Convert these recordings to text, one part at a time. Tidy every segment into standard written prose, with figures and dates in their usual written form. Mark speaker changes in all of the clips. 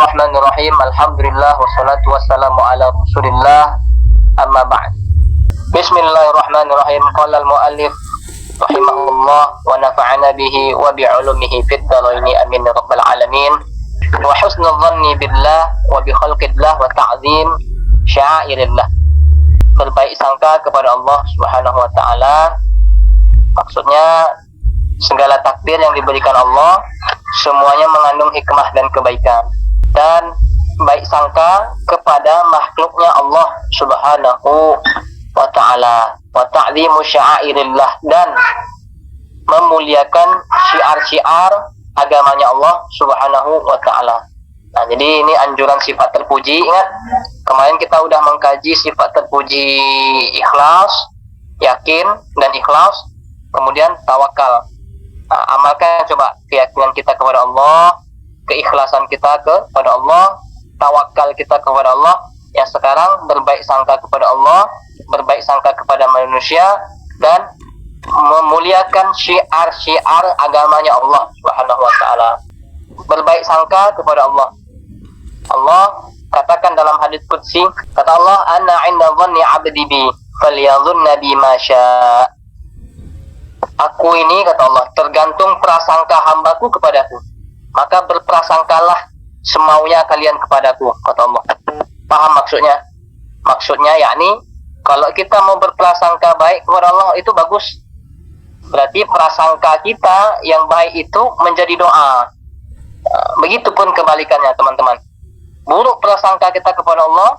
Speaker 1: Bismillahirrahmanirrahim. Alhamdulillah wassalatu wassalamu ala Rasulillah. Amma ba'd. Bismillahirrahmanirrahim. Qala al-muallif rahimahullah wa nafa'ana bihi wa bi'ulumihi fid dharaini amin ya rabbal alamin. Wa husnul dhanni billah wa bi khalqillah wa ta'zim sya'airillah. Berbaik sangka kepada Allah Subhanahu wa taala. Maksudnya segala takdir yang diberikan Allah semuanya mengandung hikmah dan kebaikan, dan baik sangka kepada makhluknya Allah Subhanahu wa ta'ala, wa ta'zimu sya'airillah, dan memuliakan syiar-syiar agamanya Allah Subhanahu wa ta'ala. Nah, jadi ini anjuran sifat terpuji. Ingat, kemarin kita udah mengkaji sifat terpuji ikhlas, yakin dan ikhlas, kemudian tawakal. Nah, amalkan coba keyakinan kita kepada Allah, keikhlasan kita kepada Allah, tawakal kita kepada Allah. Yang sekarang berbaik sangka kepada Allah, berbaik sangka kepada manusia, dan memuliakan syiar-syiar agamanya Allah Subhanahu wa taala. Berbaik sangka kepada Allah. Allah katakan dalam hadits qudsi, kata Allah, "Ana 'inda dhanni 'abdi bi, falyadhunna bi ma syaa." Aku ini, kata Allah, tergantung prasangka hambaku kepadaku, maka berprasangkalah semaunya kalian kepadaku, kata Allah. Paham maksudnya? Maksudnya yakni kalau kita mau berprasangka baik kepada Allah itu bagus. Berarti prasangka kita yang baik itu menjadi doa. Begitupun kebalikannya, teman-teman. Buruk prasangka kita kepada Allah,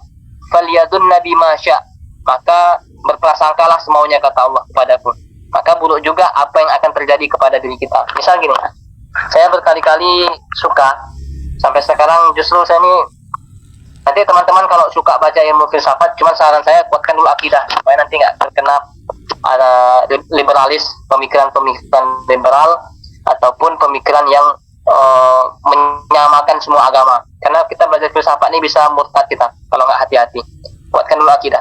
Speaker 1: falyadunna bima syaa, maka berprasangkalah semaunya, kata Allah, kepadaku, maka buruk juga apa yang akan terjadi kepada diri kita. Misal gini, saya berkali-kali suka, sampai sekarang justru saya ini, nanti teman-teman kalau suka baca ilmu filsafat, cuman saran saya kuatkan dulu akidah, supaya nanti nggak terkena ada liberalis, pemikiran-pemikiran liberal, ataupun pemikiran yang menyamakan semua agama. Karena kita belajar filsafat ini bisa murtad kita, kalau nggak hati-hati. Kuatkan dulu akidah.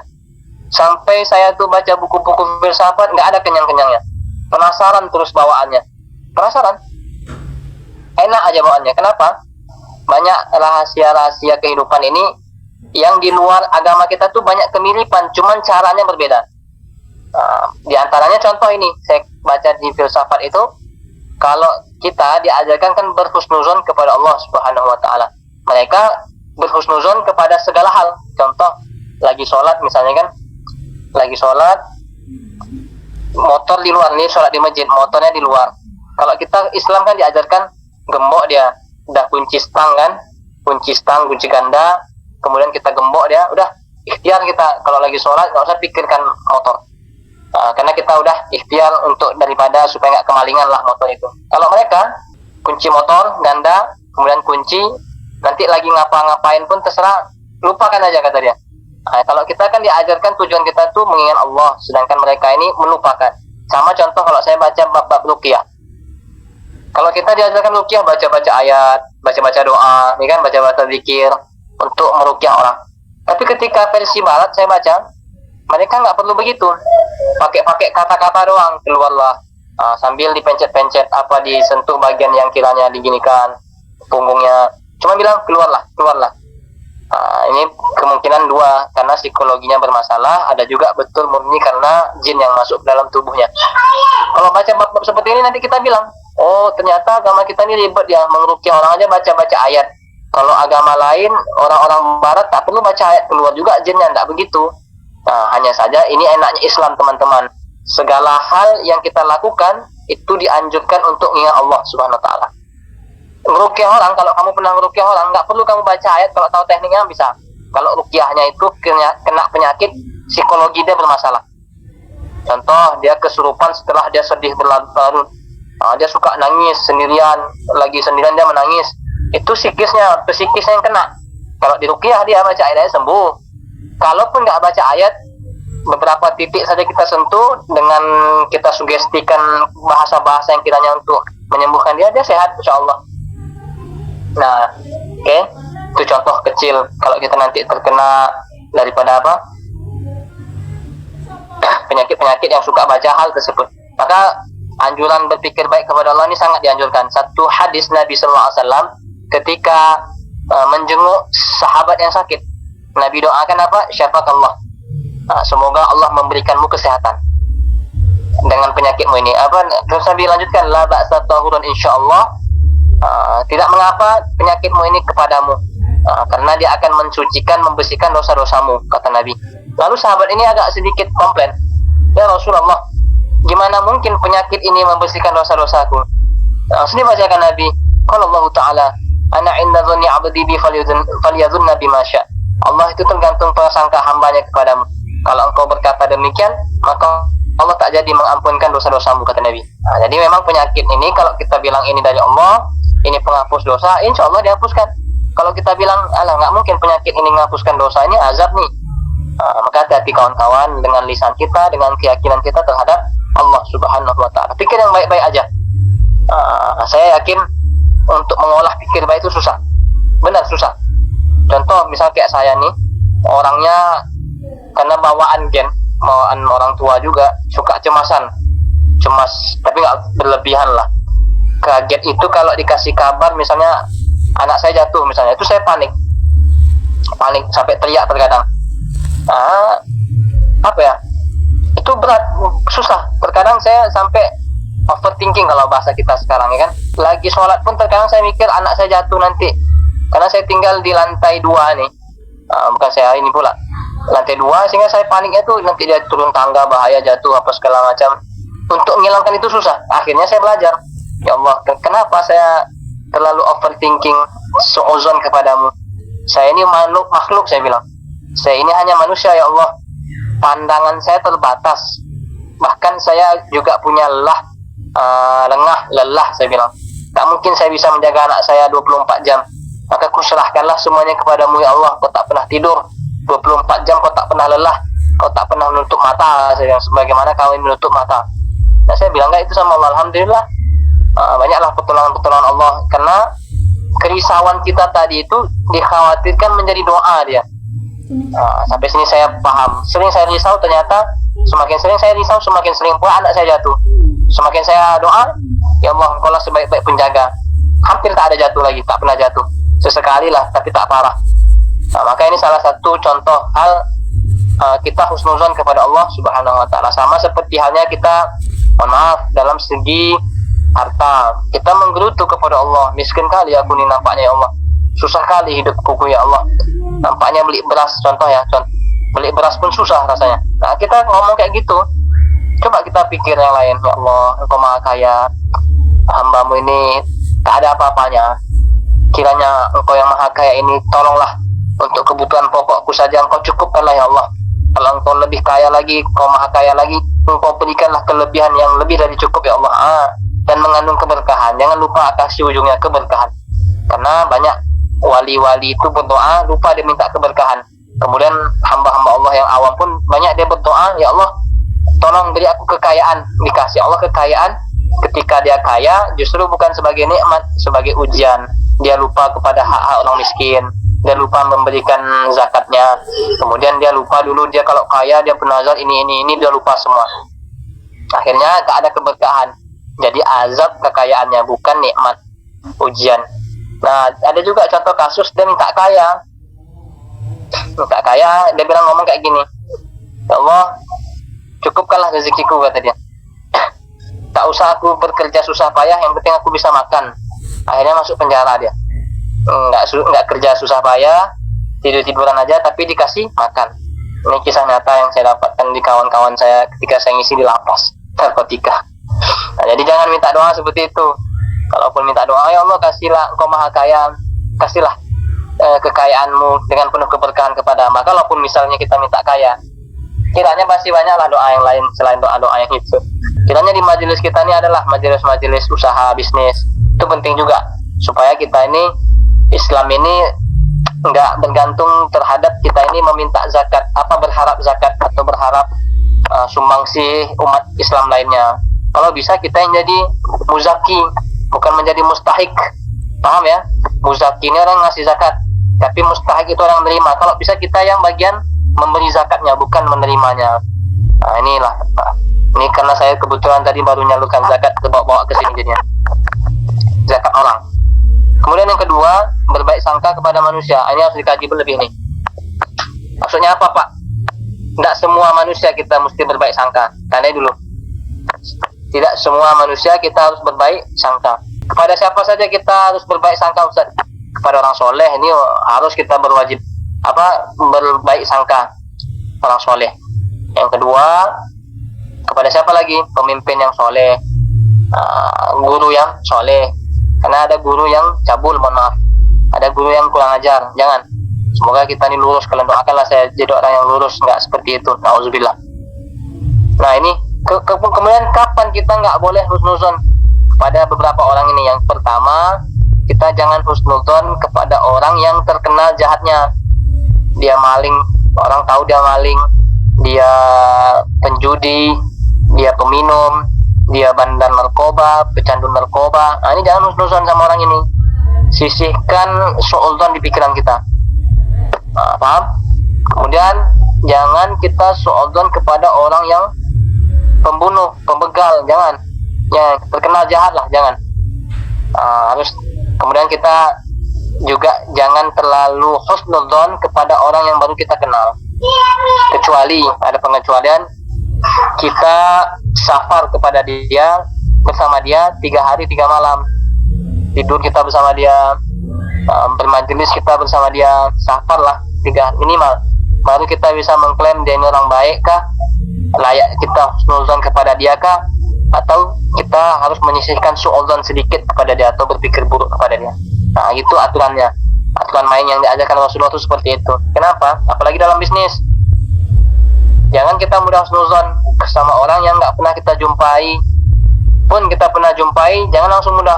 Speaker 1: Sampai saya tuh baca buku-buku filsafat nggak ada kenyang-kenyangnya, penasaran terus bawaannya, penasaran, enak aja bawaannya. Kenapa? Banyak rahasia-rahasia kehidupan ini yang di luar agama kita tuh banyak kemiripan, cuman caranya berbeda. Di antaranya contoh ini, saya baca di filsafat itu, kalau kita diajarkan kan berhusnuzon kepada Allah Subhanahu wa taala. Mereka berhusnuzon kepada segala hal. Contoh, lagi sholat misalnya kan, lagi sholat, motor di luar, nih sholat di masjid, motornya di luar. Kalau kita Islam kan diajarkan gembok dia, udah kunci stang kan, kunci stang, kunci ganda, kemudian kita gembok dia, udah ikhtiar kita kalau lagi sholat nggak usah pikirkan motor, karena kita udah ikhtiar untuk daripada supaya nggak kemalingan lah motor itu. Kalau mereka kunci motor ganda, kemudian kunci, nanti lagi ngapa-ngapain pun terserah, lupakan aja kata dia. Nah, kalau kita kan diajarkan tujuan kita tuh mengingat Allah, sedangkan mereka ini melupakan. Sama contoh kalau saya baca bab-bab ruqyah. Kalau kita diajarkan ruqyah, baca-baca ayat, baca-baca doa, ini kan baca-baca zikir untuk meruqyah orang. Tapi ketika versi barat saya baca, mereka nggak perlu begitu. Pakai kata-kata doang, keluarlah. Sambil dipencet-pencet, apa disentuh bagian yang kiranya diginikan, punggungnya. Cuma bilang keluarlah, keluarlah. Ini kemungkinan dua, karena psikologinya bermasalah, ada juga betul murni karena jin yang masuk dalam tubuhnya. Kalau baca bab-bab seperti ini nanti kita bilang, oh ternyata agama kita ini ribet ya, mengeruqyah orang aja baca-baca ayat. Kalau agama lain, orang-orang barat tak perlu baca ayat, keluar juga jinnya, tidak begitu. Nah, hanya saja ini enaknya Islam, teman-teman. Segala hal yang kita lakukan itu dianjurkan untuk ingat Allah Subhanahu wa taala. Meruqyah orang, kalau kamu pernah meruqyah orang, nggak perlu kamu baca ayat, kalau tahu tekniknya bisa. Kalau ruqyahnya itu kena penyakit, psikologi dia bermasalah. Contoh, dia kesurupan setelah dia sedih berlarut-larut, dia suka nangis sendirian, lagi sendirian dia menangis, itu psikisnya yang kena. Kalau di ruqyah dia baca ayat sembuh. Kalaupun nggak baca ayat, beberapa titik saja kita sentuh, dengan kita sugestikan bahasa-bahasa yang kiranya untuk menyembuhkan dia sehat insyaAllah. Nah, oke, itu contoh kecil. Kalau kita nanti terkena daripada apa, penyakit-penyakit yang suka baca hal tersebut, maka anjuran berpikir baik kepada Allah ini sangat dianjurkan. Satu hadis Nabi SAW ketika menjenguk sahabat yang sakit. Nabi doakan apa? Syafakallah. Semoga Allah memberikanmu kesehatan dengan penyakitmu ini. Terus Nabi lanjutkan, la ba'sa tahurun insyaallah. Tidak mengapa penyakitmu ini kepadamu, karena dia akan mensucikan, membersihkan dosa-dosamu, kata Nabi. Lalu sahabat ini agak sedikit komplain, ya Rasulullah, gimana mungkin penyakit ini membersihkan dosa-dosaku? Sini bacakan Nabi, qala Allah Ta'ala, ana inda dhanni 'abdi bi falyadhunna bima sya'. Allah itu tergantung prasangka hambanya kepadamu. Kalau engkau berkata demikian, maka Allah tak jadi mengampunkan dosa-dosamu, kata Nabi. Jadi memang penyakit ini kalau kita bilang ini dari Allah, ini penghapus dosa, insya Allah dihapuskan. Kalau kita bilang, alah nggak mungkin penyakit ini menghapuskan dosa, ini azab nih. Maka hati-hati kawan-kawan dengan lisan kita, dengan keyakinan kita terhadap Allah Subhanahu Wa Taala. Pikir yang baik-baik aja. Saya yakin untuk mengolah pikir baik itu susah, benar susah. Contoh misal kayak saya nih, orangnya karena bawaan orang tua juga suka cemas, tapi nggak berlebihan lah. Kaget itu kalau dikasih kabar misalnya anak saya jatuh misalnya, itu saya panik sampai teriak terkadang. Itu berat, susah. Terkadang saya sampai overthinking kalau bahasa kita sekarang, ya kan. Lagi sholat pun terkadang saya mikir anak saya jatuh nanti, karena saya tinggal di lantai 2 nih, bukan saya ini pula lantai 2, sehingga saya paniknya tuh nanti dia turun tangga bahaya jatuh apa segala macam. Untuk menghilangkan itu susah. Akhirnya saya belajar, ya Allah, kenapa saya terlalu overthinking, su'uzon kepadamu? Saya ini makhluk, saya bilang. Saya ini hanya manusia, ya Allah. Pandangan saya terbatas. Bahkan saya juga punya lelah, saya bilang. Tak mungkin saya bisa menjaga anak saya 24 jam. Maka kuserahkanlah semuanya kepadamu, ya Allah. Kau tak pernah tidur 24 jam, kau tak pernah lelah, kau tak pernah menutup mata, saya bilang, sebagaimana kami menutup mata. Nah, saya bilang itu sama Allah, alhamdulillah. Banyaklah pertolongan Allah, karena kerisauan kita tadi itu dikhawatirkan menjadi doa dia. Sampai sini saya paham. Sering saya risau, ternyata semakin sering saya risau, semakin sering pula anak saya jatuh. Semakin saya doa, ya Allah, engkau lah sebaik-baik penjaga. Hampir tak ada jatuh lagi, tak pernah jatuh. Sesekali lah, tapi tak parah. Maka ini salah satu contoh hal kita husnuzon kepada Allah Subhanahu Wa Taala. Sama seperti halnya kita, mohon maaf, dalam segi harta, kita menggerutu kepada Allah. Miskin kali aku ini nampaknya, ya Allah. Susah kali hidupku, ya Allah. Nampaknya beli beras, beli beras pun susah rasanya. Nah, kita ngomong kayak gitu, coba kita pikir yang lain. Ya Allah, Engkau Maha Kaya, hambamu ini tak ada apa-apanya. Kiranya Engkau yang Maha Kaya ini, tolonglah untuk kebutuhan pokokku saja Engkau cukupkanlah, ya Allah. Kalau Engkau lebih kaya lagi, Engkau Maha Kaya lagi, Engkau berikanlah kelebihan yang lebih dari cukup, ya Allah. Dan mengandung keberkahan. Jangan lupa kasih ujungnya keberkahan. Karena banyak wali-wali itu berdoa lupa dia minta keberkahan. Kemudian hamba-hamba Allah yang awam pun banyak dia berdoa, ya Allah, tolong beri aku kekayaan. Dikasih Allah kekayaan. Ketika dia kaya, justru bukan sebagai nikmat, sebagai ujian. Dia lupa kepada hak-hak orang miskin, dia lupa memberikan zakatnya. Kemudian dia lupa dulu, dia kalau kaya dia bernazar ini dia lupa semua. Akhirnya tak ada keberkahan. Jadi azab kekayaannya, bukan nikmat, ujian. Nah, ada juga contoh kasus dia minta kaya, dia bilang ngomong kayak gini, ya Allah, cukupkanlah rezekiku, kata dia. Tak usah aku bekerja susah payah, yang penting aku bisa makan. Akhirnya masuk penjara dia. Nggak kerja susah payah, tidur-tiduran aja, tapi dikasih makan. Ini kisah nyata yang saya dapatkan di kawan-kawan saya ketika saya ngisi di lapas narkotika. Nah, jadi jangan minta doa seperti itu. Kalaupun minta doa, ya Allah, kasihlah Engkau Maha Kaya, kasihlah kekayaanmu dengan penuh keberkahan kepada hamba. Kalaupun misalnya kita minta kaya, kiranya pasti banyaklah doa yang lain selain doa-doa yang itu. Kiranya di majelis kita ini adalah majelis-majelis usaha bisnis. Itu penting juga supaya kita ini, Islam ini nggak bergantung terhadap kita ini meminta zakat, berharap zakat atau berharap sumbangsi umat Islam lainnya. Kalau bisa kita yang jadi muzaki, bukan menjadi mustahik. Paham ya? Muzaki ini orang ngasih zakat, tapi mustahik itu orang menerima. Kalau bisa kita yang bagian memberi zakatnya, bukan menerimanya. Nah, inilah. Ini karena saya kebetulan tadi baru nyalurkan zakat, bawa ke sini jadinya. Zakat orang. Kemudian yang kedua, berbaik sangka kepada manusia. Ini harus dikaji berlebih nih. Maksudnya apa, Pak? Tidak semua manusia kita mesti berbaik sangka. Tandai dulu. Tidak semua manusia kita harus berbaik sangka. Kepada siapa saja kita harus berbaik sangka, Ustaz? Kepada orang soleh ini harus kita berbaik sangka, orang soleh. Yang kedua, kepada siapa lagi? Pemimpin yang soleh, guru yang soleh. Karena ada guru yang cabul, mohon maaf. Ada guru yang kurang ajar, jangan. Semoga kita ini lurus. Kalian doakanlah saya jadi orang yang lurus, nggak seperti itu. Nauzubillah. Nah ini kemudian kapan kita nggak boleh husnuzon kepada beberapa orang ini? Yang pertama, kita jangan husnuzon kepada orang yang terkenal jahatnya. Dia maling, orang tahu dia maling, dia penjudi, dia peminum, dia bandar narkoba, pecandu narkoba. Nah, ini jangan husnuzon sama orang ini. Sisihkan suudzon di pikiran kita. Paham? Kemudian jangan kita suudzon kepada orang yang pembunuh, pembegal, jangan. Ya, terkenal jahat lah, jangan. Harus. Kemudian kita juga jangan terlalu husnudzon kepada orang yang baru kita kenal. Kecuali ada pengecualian, kita safar kepada dia, bersama dia 3 hari 3 malam, tidur kita bersama dia, bermajelis kita bersama dia, safar lah 3 minimal, baru kita bisa mengklaim dia ini orang baik kah, layak kita husnuzon kepada dia kah, atau kita harus menyisihkan suudzon sedikit kepada dia atau berpikir buruk kepada dia. Nah itu aturannya, aturan main yang diajarkan Rasulullah itu seperti itu. Kenapa? Apalagi dalam bisnis, jangan kita mudah husnuzon sama orang yang nggak pernah kita jumpai. Pun kita pernah jumpai, jangan langsung mudah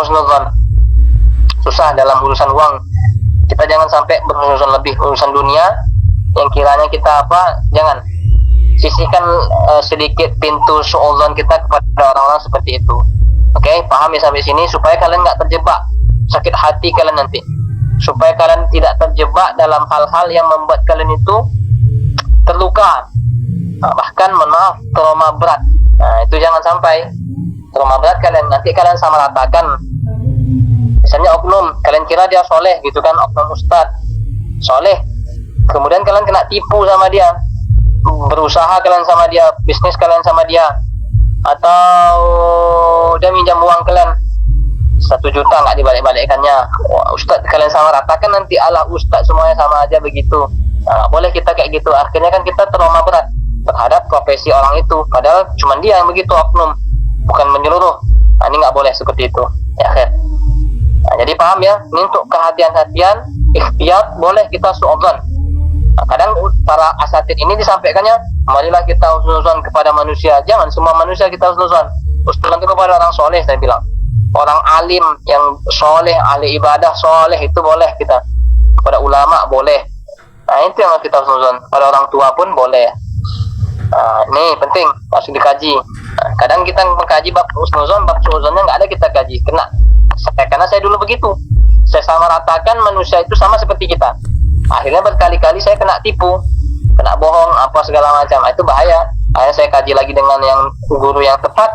Speaker 1: husnuzon. Susah dalam urusan uang. Kita jangan sampai berhusnuzon lebih. Urusan dunia yang kiranya kita jangan. Sisihkan sedikit pintu suudzon kita kepada orang-orang seperti itu. Oke, paham ya sampai sini, supaya kalian nggak terjebak sakit hati kalian nanti, supaya kalian tidak terjebak dalam hal-hal yang membuat kalian itu terluka, bahkan maaf trauma berat. Nah itu jangan sampai trauma berat kalian, nanti kalian sama ratakan. Misalnya oknum, kalian kira dia soleh gitu kan, oknum ustadz soleh, kemudian kalian kena tipu sama dia, berusaha kalian sama dia, bisnis kalian sama dia, atau dia minjam uang kalian 1 juta nggak dibalik-balikkannya. Ustadz kalian sama ratakan, nanti ala ustadz semuanya sama aja begitu. Nah, boleh kita kayak gitu, akhirnya kan kita trauma berat terhadap profesi orang itu, padahal cuma dia yang begitu, oknum, bukan menyeluruh. Nah, ini nggak boleh seperti itu ya kan. Nah, jadi paham ya, ini untuk kehatian-hatian, ikhtiyat boleh kita suudzon. Nah, kadang para asatid ini disampaikannya, marilah kita husnuzon kepada manusia. Jangan semua manusia kita husnuzon. Husnuzon itu kepada orang soleh, saya bilang. Orang alim yang soleh, ahli ibadah soleh itu boleh kita. Kepada ulama boleh. Nah itu yang kita husnuzon. Pada orang tua pun boleh. Nah, ini penting, harus dikaji. Nah, kadang kita mengkaji bab husnuzon, bab suudzonnya nggak ada kita kaji. Karena saya dulu begitu. Saya sama ratakan manusia itu sama seperti kita. Akhirnya berkali-kali saya kena tipu, kena bohong, apa segala macam. Itu bahaya. Akhirnya saya kaji lagi dengan yang guru yang tepat.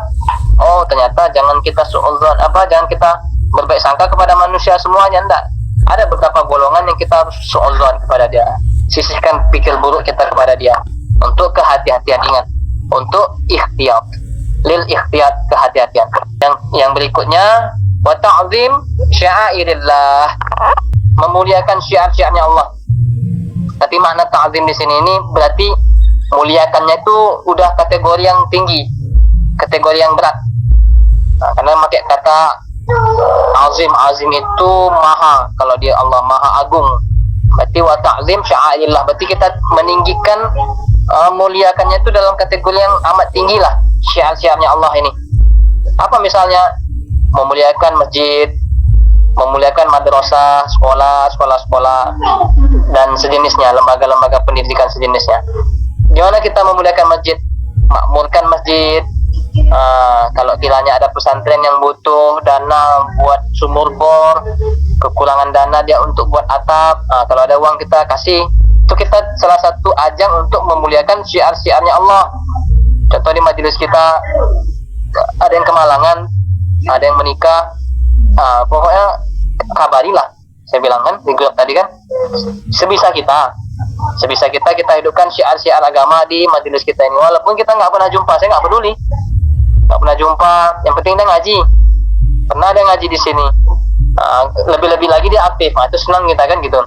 Speaker 1: Oh ternyata jangan kita suudzon, jangan kita berbaik sangka kepada manusia semuanya, enggak. Ada beberapa golongan yang kita harus suudzon kepada dia. Sisihkan pikir buruk kita kepada dia. Untuk kehati-hatian, ingat, untuk ikhtiyat, lil ikhtiyat, kehati-hatian. Yang berikutnya, wa ta'zim sya'airillah, memuliakan syiar-syiarnya Allah. Tapi makna ta'zim di sini ini berarti muliakannya itu udah kategori yang tinggi, kategori yang berat. Nah, karena pakai kata azim itu maha, kalau dia Allah maha agung. Berarti wa ta'zim sya'airillah, berarti kita meninggikan, muliakannya itu dalam kategori yang amat tinggi lah, syiar-syiarnya Allah ini. Apa misalnya? Memuliakan masjid, memuliakan madrasah, sekolah dan sejenisnya, lembaga-lembaga pendidikan sejenisnya. Gimana kita memuliakan masjid? Makmurkan masjid. Kalau kiranya ada pesantren yang butuh dana buat sumur bor, kekurangan dana dia untuk buat atap, kalau ada uang kita kasih. Itu kita salah satu ajang untuk memuliakan syiar-syiarnya Allah. Contoh di majelis kita ada yang kemalangan, ada yang menikah, pokoknya kabarilah, saya bilang kan di grup tadi kan, sebisa kita kita hidupkan syiar-syiar agama di majelis kita ini, walaupun kita nggak pernah jumpa. Saya nggak peduli, nggak pernah jumpa, yang penting dia ngaji. Pernah dia ngaji di sini, lebih-lebih lagi dia aktif, itu senang kita kan gitu.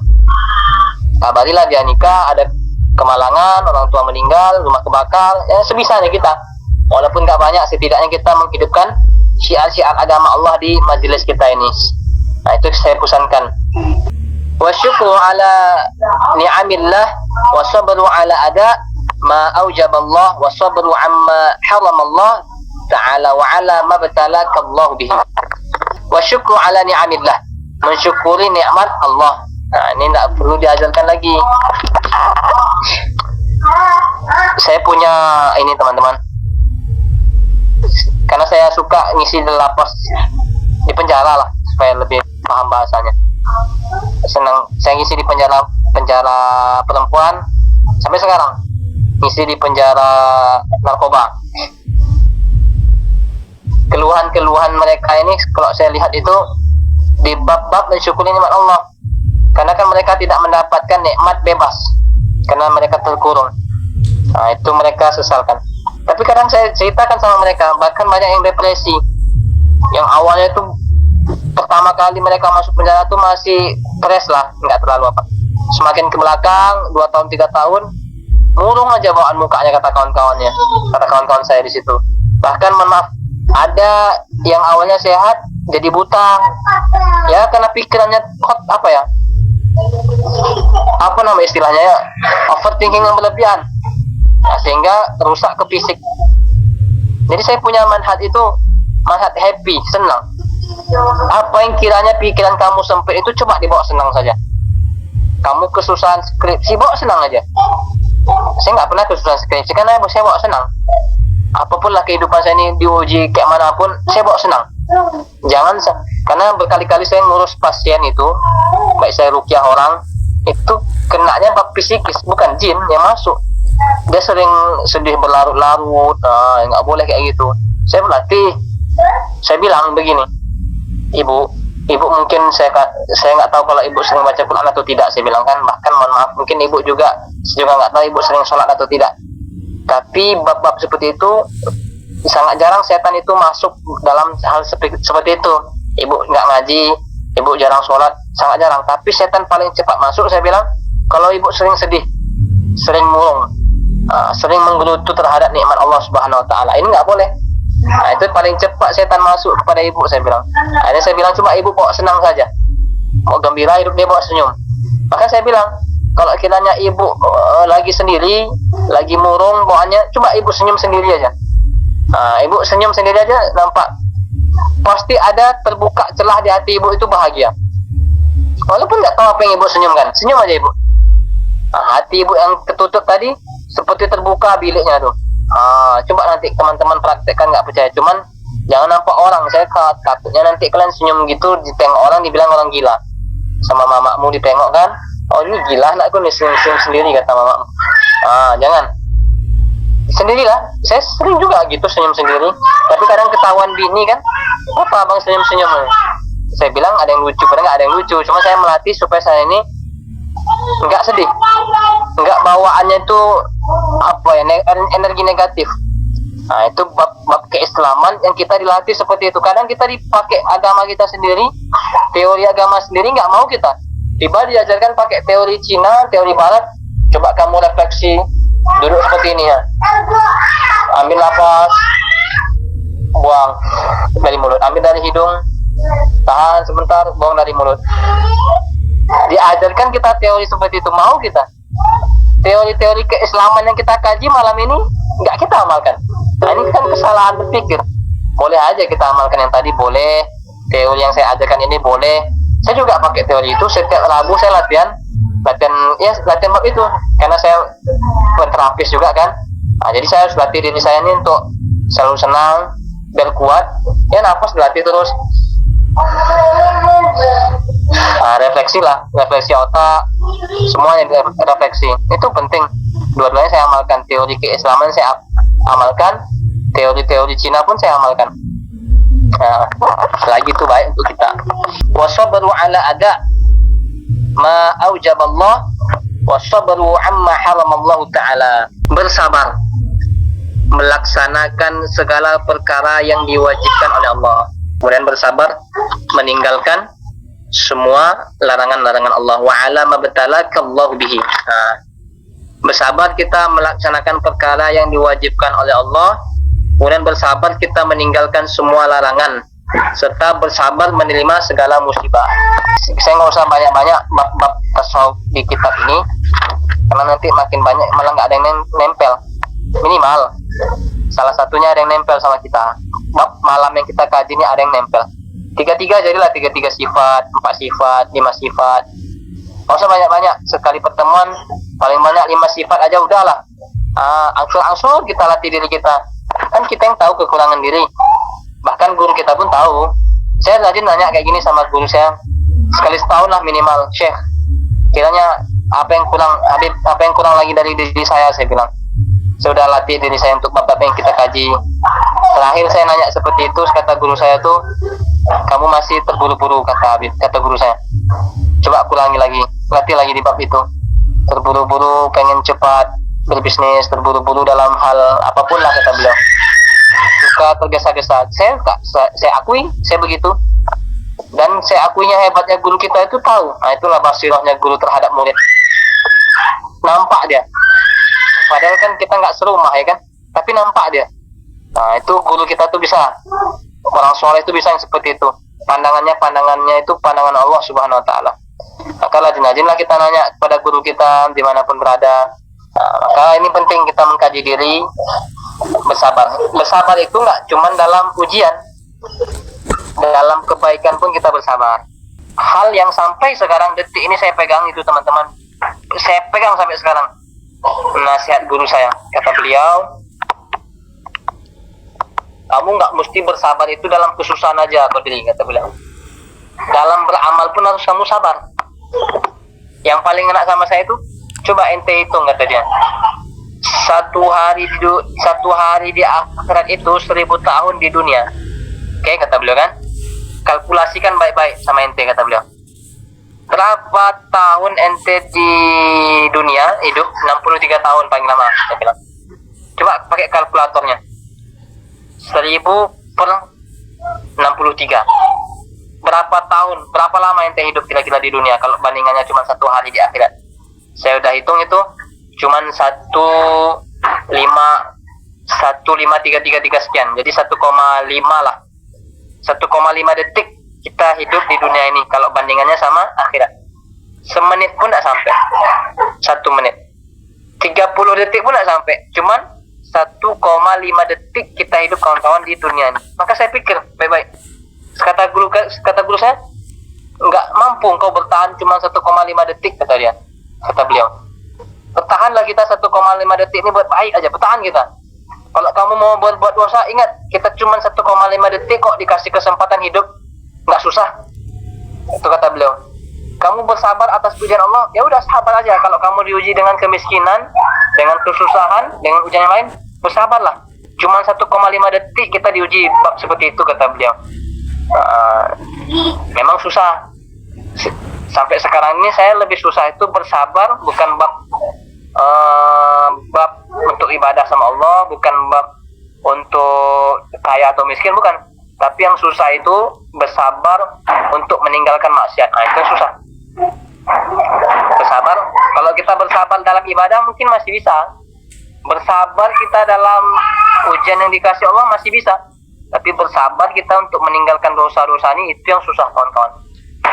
Speaker 1: Kabarilah dia nikah, ada kemalangan, orang tua meninggal, rumah kebakar, ya sebisanya kita, walaupun nggak banyak, setidaknya kita menghidupkan syiar-syiar agama Allah di majelis kita ini. Nah, itu saya pesankan. Wa syukru ala ni'amillah wa sabru ala ada ma aujaballah wa sabru amma haramallah ta'ala wa ala ma batalaka Allah bihi. Wa syukru ala ni'amillah, mensyukuri nikmat Allah. Nah, ini tidak perlu diajarkan lagi. Saya punya ini teman-teman, karena saya suka ngisi di lapas, di penjara lah, supaya lebih paham bahasanya. Senang saya ngisi di penjara perempuan sampai sekarang, ngisi di penjara narkoba. Keluhan mereka ini kalau saya lihat itu di bab-bab mensyukuri nikmat Allah, karena kan mereka tidak mendapatkan nikmat bebas karena mereka terkurung. Nah, itu mereka sesalkan. Tapi kadang saya ceritakan sama mereka, bahkan banyak yang depresi, yang awalnya itu pertama kali mereka masuk penjara tuh masih fresh lah, nggak terlalu apa. Semakin ke belakang 2 tahun 3 tahun, murung aja bawaan mukanya, kata kawan-kawan saya di situ. Bahkan maaf, ada yang awalnya sehat jadi buta, ya karena pikirannya apa nama istilahnya ya, overthinking yang berlebihan. Nah, sehingga rusak ke fisik. Jadi saya punya manhaj itu manhaj happy, senang. Apa yang kiranya pikiran kamu sempit itu coba dibawa senang saja. Kamu kesusahan skripsi, bawa senang aja. Saya nggak pernah kesusahan skripsi karena saya bawa senang. Apapun lah kehidupan saya ini, diuji kayak manapun, saya bawa senang. Karena berkali-kali saya ngurus pasien itu, baik saya rukyah orang, itu kenanya bab psikis, bukan jin yang masuk. Dia sering sedih berlarut-larut, nggak boleh kayak gitu. Saya berlatih, saya bilang begini, ibu mungkin saya nggak tahu kalau ibu sering baca Quran atau tidak, saya bilang kan. Bahkan mohon maaf, mungkin ibu juga nggak tahu ibu sering sholat atau tidak. Tapi bab-bab seperti itu sangat jarang setan itu masuk dalam hal seperti itu. Ibu nggak ngaji, ibu jarang sholat, sangat jarang. Tapi setan paling cepat masuk, saya bilang, kalau ibu sering sedih, sering murung, sering menggerutu terhadap nikmat Allah Subhanahu Wa Taala, ini nggak boleh. Nah, itu paling cepat setan masuk kepada ibu, saya bilang. Akhirnya saya bilang, coba ibu bawa senang saja, mau gembira, hidup dia bawa senyum. Maka saya bilang, kalau kiranya ibu lagi sendiri, lagi murung bawaannya, coba ibu senyum sendiri aja. Ibu senyum sendiri aja, nampak pasti ada terbuka celah di hati ibu itu bahagia. Walaupun nggak tahu apa yang ibu senyumkan, senyum aja ibu. Hati ibu yang ketutup tadi seperti terbuka biliknya tuh. Coba nanti teman-teman praktekkan, nggak percaya, cuman jangan nampak orang. Saya takutnya nanti kalian senyum gitu, ditengok orang, dibilang orang gila. Sama mamamu ditengok kan, oh ini gila anakku nih, senyum sendiri, kata mamamu. Jangan. Sendirilah, saya sering juga gitu senyum sendiri. Tapi kadang ketahuan bini kan, apa abang senyum-senyum? Saya bilang ada yang lucu, padahal nggak ada yang lucu. Cuma saya melatih supaya saya ini nggak sedih, nggak bawaannya itu energi negatif. Itu bab keislaman yang kita dilatih seperti itu. Kadang kita dipakai agama kita sendiri, teori agama sendiri nggak mau kita. Tiba diajarkan pakai teori Cina, teori Barat. Coba kamu refleksi, duduk seperti ini ya. Ambil nafas, buang dari mulut, ambil dari hidung, tahan sebentar, buang dari mulut. Diajarkan kita teori seperti itu, mau kita? Teori-teori keislaman yang kita kaji malam ini nggak kita amalkan. Nah, ini kan kesalahan berpikir. Boleh aja kita amalkan yang tadi, boleh. Teori yang saya ajarkan ini boleh. Saya juga pakai teori itu. Setiap Rabu saya latihan bab itu. Karena saya terapis juga kan. Jadi saya harus latih diri saya ini untuk selalu senang, biar kuat. Ya nafas dilatih terus. Refleksi otak, semuanya refleksi. Itu penting. Dua-duanya saya amalkan. Teori keislaman saya amalkan, teori-teori Cina pun saya amalkan. Selagi itu baik untuk kita. Wasabru ala ada ma aujaballah wasabru amma haramallahu ta'ala. Bersabar melaksanakan segala perkara yang diwajibkan oleh Allah, kemudian bersabar meninggalkan semua larangan-larangan Allah. Wa ala ma batalakallahu bihi. Bersabar kita melaksanakan perkara yang diwajibkan oleh Allah, kemudian bersabar kita meninggalkan semua larangan, serta bersabar menerima segala musibah. Saya nggak usah banyak-banyak bab-bab tasawuf di kitab ini, karena nanti makin banyak malah nggak ada yang nempel. Minimal salah satunya ada yang nempel sama kita. Bab malam yang kita kaji ini ada yang nempel. Tiga-tiga jadilah tiga-tiga sifat, 4 sifat, 5 sifat. Nggak usah banyak-banyak, sekali pertemuan paling banyak 5 sifat aja udahlah. Angsur-angsur kita latih diri kita. Kan kita yang tahu kekurangan diri, bahkan guru kita pun tahu. Saya rajin nanya kayak gini sama guru saya, sekali setahun lah minimal, Syekh, kiranya apa yang kurang, Habib, apa yang kurang lagi dari diri saya bilang. Saya sudah latih diri saya untuk bab yang kita kaji. Terakhir saya nanya seperti itu, kata guru saya tuh, kamu masih terburu-buru, kata Habib, kata guru saya. Coba aku ulangi lagi, latih lagi di bab itu. Terburu-buru, pengen cepat berbisnis, terburu-buru dalam hal apapun lah, kata beliau. Suka tergesa-gesa. Saya akui, saya begitu. Dan saya akuinya hebatnya guru kita itu tahu. Nah, itulah basirahnya guru terhadap murid. Nampak dia. Padahal kan kita nggak serumah ya kan, tapi nampak dia. Nah, itu guru kita tuh bisa. Orang soleh itu bisa yang seperti itu. Pandangannya itu pandangan Allah Subhanahu Wa Taala. Maka rajin-rajinlah kita nanya kepada guru kita dimanapun berada. Nah, maka ini penting kita mengkaji diri, bersabar. Bersabar itu nggak cuma dalam ujian, dalam kebaikan pun kita bersabar. Hal yang sampai sekarang detik ini saya pegang itu teman-teman, saya pegang sampai sekarang. Nasihat guru saya, kata beliau, kamu nggak mesti bersabar itu dalam kesusahan aja, kata beliau. Dalam beramal pun harus kamu sabar. Yang paling enak sama saya itu, coba ente hitung, kata dia. Satu hari di akhirat itu 1000 tahun di dunia. Oke, kata beliau kan. Kalkulasikan baik-baik sama ente, kata beliau. Berapa tahun ente di dunia hidup? 63 tahun paling lama, saya bilang. Coba pakai kalkulatornya. 1000 per 63. Berapa tahun, berapa lama ente hidup kira-kira di dunia kalau bandingannya cuma 1 hari di akhirat? Saya udah hitung itu cuman 1,5333 sekian. Jadi 1,5 lah. 1,5 detik kita hidup di dunia ini kalau bandingannya sama akhirat. Semenit pun tidak sampai. 1 menit. 30 detik pun tidak sampai. Cuman 1,5 detik kita hidup kawan-kawan di dunia ini. Maka saya pikir baik-baik. Kata guru saya, nggak mampu engkau bertahan cuma 1,5 detik, kata dia. Kata beliau, bertahanlah kita 1,5 detik ini buat baik aja, bertahan kita. Kalau kamu mau berbuat dosa, ingat kita cuma 1,5 detik kok, dikasih kesempatan hidup, nggak susah. Itu kata beliau. Kamu bersabar atas ujian Allah, ya udah sabar aja. Kalau kamu diuji dengan kemiskinan, dengan kesusahan, dengan ujian yang lain, bersabarlah. Cuma 1,5 detik kita diuji bab seperti itu, kata beliau. Memang susah. Sampai sekarang ini saya lebih susah itu bersabar, bukan bab untuk ibadah sama Allah, bukan bab untuk kaya atau miskin, bukan. Tapi yang susah itu bersabar untuk meninggalkan maksiat. Nah, itu susah. Bersabar, kalau kita bersabar dalam ibadah mungkin masih bisa. Bersabar kita dalam ujian yang dikasih Allah masih bisa. Tapi bersabar kita untuk meninggalkan dosa-dosa ini, itu yang susah, kawan-kawan.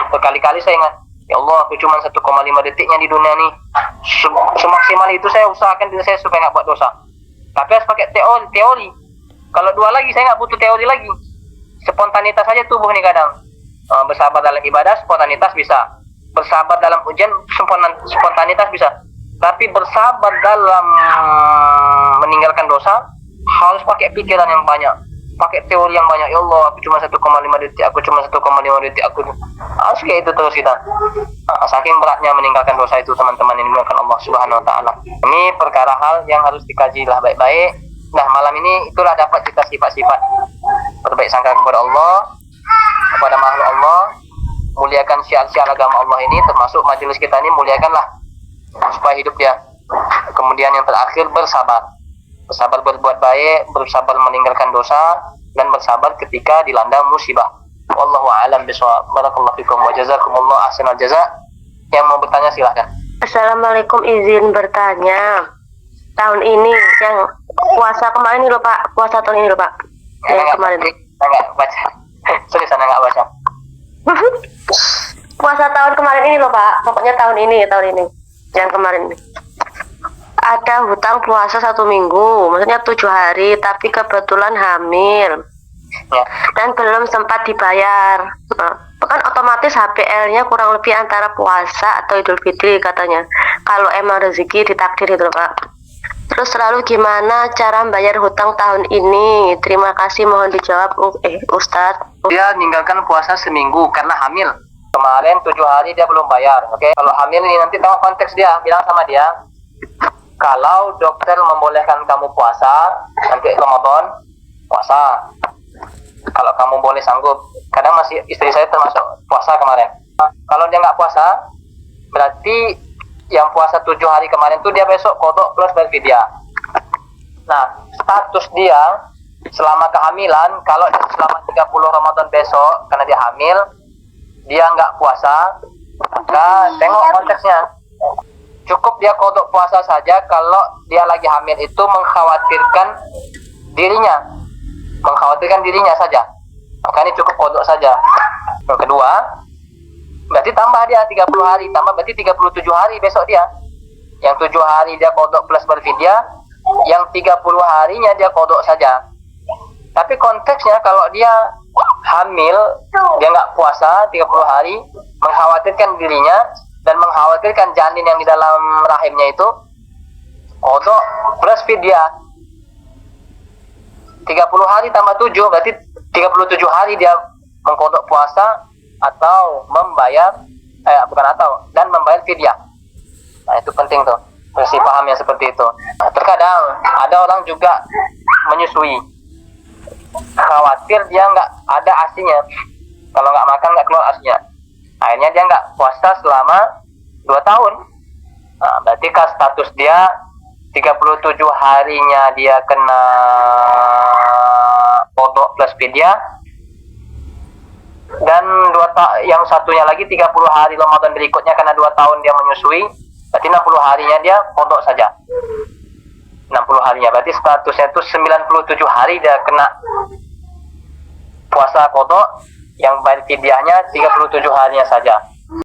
Speaker 1: Berkali-kali saya ingat, ya Allah, aku cuma 1,5 detiknya di dunia ini. Semaksimal itu saya usahakan diri saya supaya nggak buat dosa. Tapi harus pakai teori. Kalau 2 lagi, saya nggak butuh teori lagi. Spontanitas saja tubuh nih kadang. Bersabar dalam ibadah, spontanitas bisa. Bersabar dalam ujian, spontanitas bisa. Tapi bersabar dalam meninggalkan dosa, harus pakai pikiran yang banyak. Pakai teori yang banyak. Ya Allah, aku cuma 1,5 detik, aku cuma 1,5 detik, aku harus kayak itu terus kita. Saking beratnya meninggalkan dosa itu, teman-teman, ini dimuliakan Allah Subhanahu Wa Taala. Ini perkara hal yang harus dikaji lah baik-baik. Nah, malam ini itulah dapat kita sifat-sifat berbaik sangka kepada Allah, kepada makhluk Allah, muliakan syiar-syiar agama Allah ini, termasuk majelis kita ini, muliakanlah supaya hidup dia. Kemudian yang terakhir, bersabar berbuat baik, bersabar meninggalkan dosa, dan bersabar ketika dilanda musibah. Wallahu a'lam bishawab. Barakallahu fikum wa jazakumullah ahsanal jaza. Yang mau bertanya silahkan.
Speaker 2: Assalamualaikum, izin bertanya. Tahun ini yang puasa kemarin ini loh Pak, puasa tahun ini loh Pak. Yang kemarin.
Speaker 1: Enggak baca. Serius enggak baca.
Speaker 2: Puasa tahun kemarin ini loh Pak, pokoknya tahun ini yang kemarin ini. Ada hutang puasa 1 minggu, maksudnya 7 hari, tapi kebetulan hamil
Speaker 1: Ya.
Speaker 2: dan belum sempat dibayar. Nah, kan otomatis HPL-nya kurang lebih antara puasa atau Idul Fitri katanya. Kalau emang rezeki ditakdir itu Pak. Terus lalu gimana cara membayar hutang tahun ini? Terima kasih, mohon dijawab Ustadz.
Speaker 1: Dia meninggalkan puasa seminggu karena hamil. Kemarin 7 hari dia belum bayar. Oke. Kalau hamil ini nanti tahu konteks dia, bilang sama dia, kalau dokter membolehkan kamu puasa nanti Ramadan, puasa. Kalau kamu boleh sanggup. Kadang masih istri saya termasuk puasa kemarin. Kalau dia nggak puasa, berarti yang puasa 7 hari kemarin tuh dia besok kodok plus berfidyah. Nah, status dia selama kehamilan, kalau selama 30 Ramadan besok karena dia hamil, dia nggak puasa, maka tengok konteksnya. Cukup dia kodok puasa saja kalau dia lagi hamil itu mengkhawatirkan dirinya saja. Maka ini cukup kodok saja. Yang kedua, berarti tambah dia 30 hari, tambah berarti 37 hari besok dia. Yang 7 hari dia kodok plus berfidyah, yang 30 harinya dia kodok saja. Tapi konteksnya kalau dia hamil, dia nggak puasa 30 hari, mengkhawatirkan dirinya dan mengkhawatirkan janin yang di dalam rahimnya itu, kodok plus fidyah. 30 hari tambah 7 berarti 37 hari dia mengkodok puasa atau membayar dan membayar fidyah. Nah, itu penting tuh, mesti paham yang seperti itu. Nah, terkadang ada orang juga menyusui, khawatir dia nggak ada asinya, kalau nggak makan nggak keluar asinya, akhirnya dia nggak puasa selama 2 tahun. Nah, berarti kan status dia 37 harinya dia kena kodok plus fidyah, dan yang satunya lagi 30 hari Ramadan berikutnya karena 2 tahun dia menyusui, berarti 60 harinya dia kodok saja. 60 harinya berarti statusnya itu 97 hari dia kena puasa kodok, yang bayar fidyahnya 37 harinya saja.